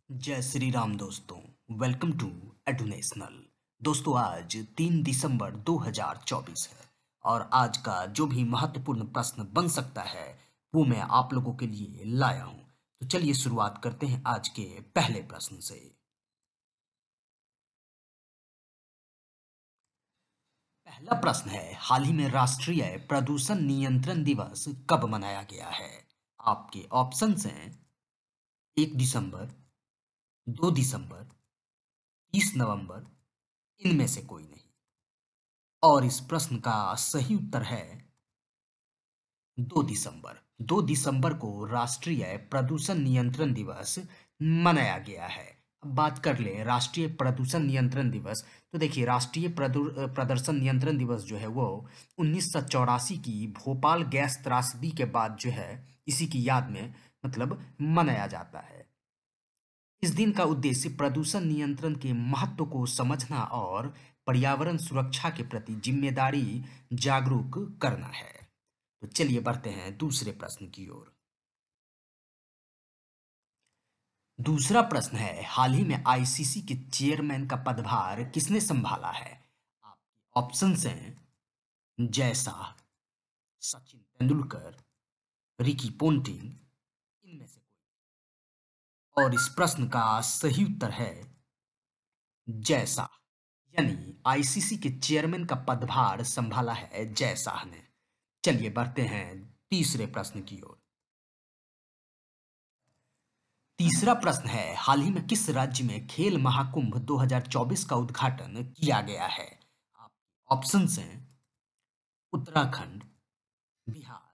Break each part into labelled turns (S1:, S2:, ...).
S1: जय श्री राम दोस्तों। Welcome to Edunational. दोस्तों आज 3 दिसंबर 2024 है और आज का जो भी महत्वपूर्ण प्रश्न बन सकता है वो मैं आप लोगों के लिए लाया हूं। तो चलिए शुरुआत करते हैं आज के पहले प्रश्न से। पहला प्रश्न है, हाल ही में राष्ट्रीय प्रदूषण नियंत्रण दिवस कब मनाया गया है? आपके ऑप्शंस हैं 1 दिसंबर, 2 दिसंबर, 30 नवंबर, इनमें से कोई नहीं। और इस प्रश्न का सही उत्तर है 2 दिसंबर। 2 दिसंबर को राष्ट्रीय प्रदूषण नियंत्रण दिवस मनाया गया है। अब बात कर ले राष्ट्रीय प्रदूषण नियंत्रण दिवस। तो देखिए राष्ट्रीय प्रदूषण नियंत्रण दिवस जो है वो 1984 की भोपाल गैस त्रासदी के बाद जो है इसी की याद में मतलब मनाया जाता है। इस दिन का उद्देश्य प्रदूषण नियंत्रण के महत्व को समझना और पर्यावरण सुरक्षा के प्रति जिम्मेदारी जागरूक करना है। तो चलिए बढ़ते हैं दूसरे प्रश्न की ओर। दूसरा प्रश्न है, हाल ही में आईसीसी के चेयरमैन का पदभार किसने संभाला है? आपके ऑप्शंस हैं जय शाह, सचिन तेंदुलकर, रिकी पोंटिंग, इनमें से कोई। और इस प्रश्न का सही उत्तर है जय शाह। यानी आईसीसी के चेयरमैन का पदभार संभाला है जय शाह ने। चलिए बढ़ते हैं तीसरे प्रश्न की ओर। तीसरा प्रश्न है, हाल ही में किस राज्य में खेल महाकुंभ 2024 का उद्घाटन किया गया है? आप ऑप्शंस हैं उत्तराखंड, बिहार,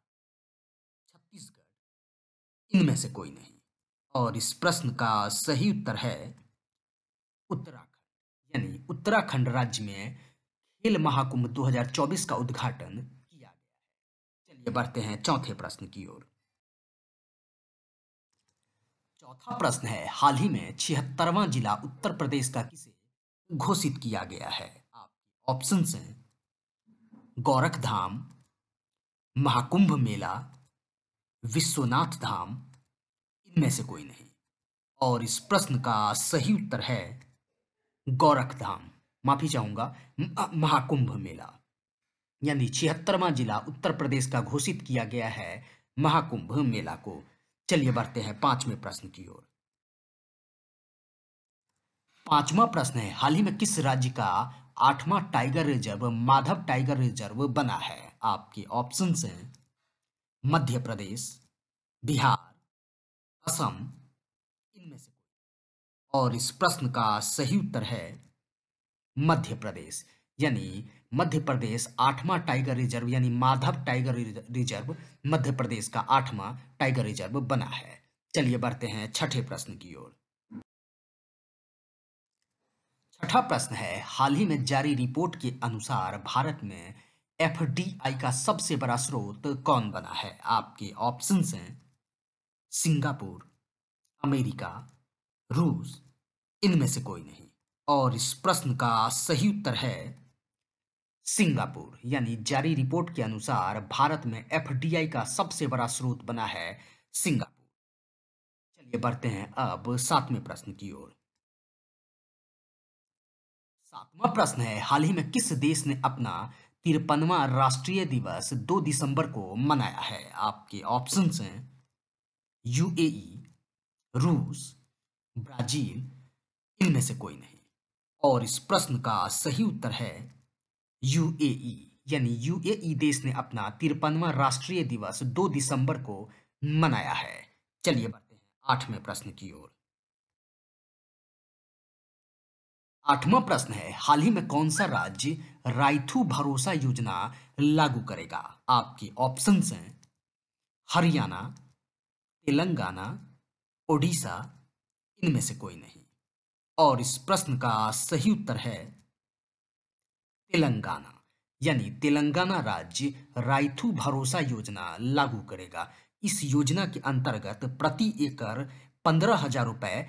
S1: छत्तीसगढ़, इनमें से कोई नहीं। और इस प्रश्न का सही उत्तर है उत्तराखंड। यानी उत्तराखंड राज्य में खेल महाकुंभ 2024 का उद्घाटन किया गया है। चलिए बढ़ते हैं चौथे प्रश्न की ओर। चौथा प्रश्न है, हाल ही में 76वां जिला उत्तर प्रदेश का किसे घोषित किया गया है? आपके ऑप्शंस हैं गोरखधाम, महाकुंभ मेला, विश्वनाथ धाम, इनमें से कोई नहीं। और इस प्रश्न का सही उत्तर है गोरखधाम। माफी चाहूंगा, महाकुंभ मेला। यानी 76वां जिला उत्तर प्रदेश का घोषित किया गया है महाकुंभ मेला को। चलिए बढ़ते हैं पांचवें प्रश्न की ओर। पांचवा प्रश्न है, हाल ही में किस राज्य का 8वां tiger reserve Madhav tiger reserve बना है? आपके ऑप्शंस हैं मध्य प्रदेश, बिहार, असम, इनमें से कोई। और इस प्रश्न का सही उत्तर है मध्य प्रदेश। यानी मध्य प्रदेश 8वां टाइगर रिजर्व यानी माधव टाइगर रिजर्व मध्य प्रदेश का 8वां टाइगर रिजर्व बना है। चलिए बढ़ते हैं छठे प्रश्न की ओर। छठा प्रश्न है, हाल ही में जारी रिपोर्ट के अनुसार भारत में एफडीआई का सबसे बड़ा स्रोत कौन बना है? आपके ऑप्शंस हैं सिंगापुर, अमेरिका, रूस, इनमें से कोई नहीं। और इस प्रश्न का सही उत्तर है सिंगापुर। यानी जारी रिपोर्ट के अनुसार भारत में एफडीआई का सबसे बड़ा स्रोत बना है सिंगापुर। चलिए बढ़ते हैं अब सातवें प्रश्न की ओर। सातवां प्रश्न है, हाल ही में किस देश ने अपना 53वां राष्ट्रीय दिवस 2 दिसंबर को मनाया है? आपके ऑप्शंस हैं यूएई, रूस, ब्राजील, इनमें से कोई नहीं। और इस प्रश्न का सही उत्तर है यूएई। यानी यूएई देश ने अपना 53वां राष्ट्रीय दिवस 2 दिसंबर को मनाया है। चलिए बढ़ते हैं आठवें प्रश्न की ओर। आठवां प्रश्न है, हाल ही में कौन सा राज्य राइथू भरोसा योजना लागू करेगा? आपके ऑप्शंस हैं हरियाणा, तेलंगाना, ओडिशा, इनमें से कोई नहीं। और इस प्रश्न का सही उत्तर है तेलंगाना। यानी तेलंगाना राज्य राइथू भरोसा योजना लागू करेगा। इस योजना के अंतर्गत प्रति एकड़ 15,000 रुपए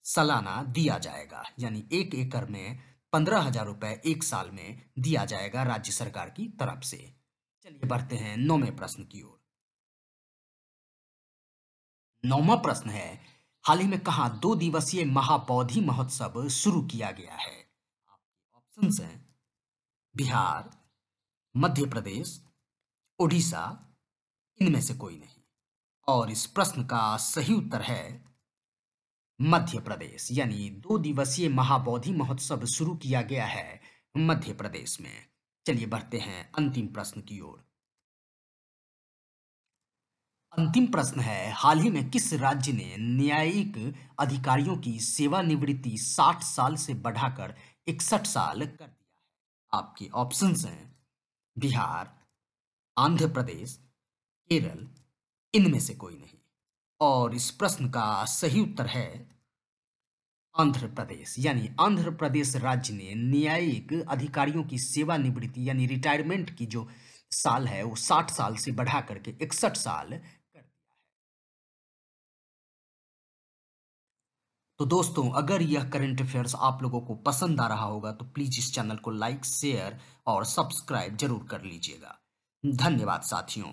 S1: सालाना दिया जाएगा। यानी 1 एकड़ में 15,000 रुपए 1 साल में दिया जाएगा राज्य सरकार की तरफ से। चलिए बढ़ते हैं नौवें प्रश्न की ओर। नौवां प्रश्न है, हाल ही में कहाँ 2 दिवसीय महाबौधि महोत्सव शुरू किया गया है? ऑप्शंस हैं बिहार, मध्य प्रदेश, ओडिशा, इनमें से कोई नहीं। और इस प्रश्न का सही उत्तर है मध्य प्रदेश, यानी 2 दिवसीय महाबौधि महोत्सव शुरू किया गया है मध्य प्रदेश में। चलिए बढ़ते हैं अंतिम प्रश्न की ओर। अंतिम प्रश्न है, हाल ही में किस राज्य ने न्यायिक अधिकारियों की सेवानिवृत्ति 60 साल से बढ़ाकर 61 साल कर दिया है? आपके ऑप्शंस हैं बिहार, आंध्र प्रदेश, केरल, इनमें से कोई नहीं। और इस प्रश्न का सही उत्तर है आंध्र प्रदेश, यानी आंध्र प्रदेश राज्य ने न्यायिक अधिकारियों की सेवानिवृत्ति यानी रिटायरमेंट की जो साल है वो 60 साल से बढ़ा करके 61 साल कर दिया। तो दोस्तों, अगर यह करंट अफेयर्स आप लोगों को पसंद आ रहा होगा तो प्लीज इस चैनल को लाइक, शेयर और सब्सक्राइब जरूर कर लीजिएगा। धन्यवाद साथियों।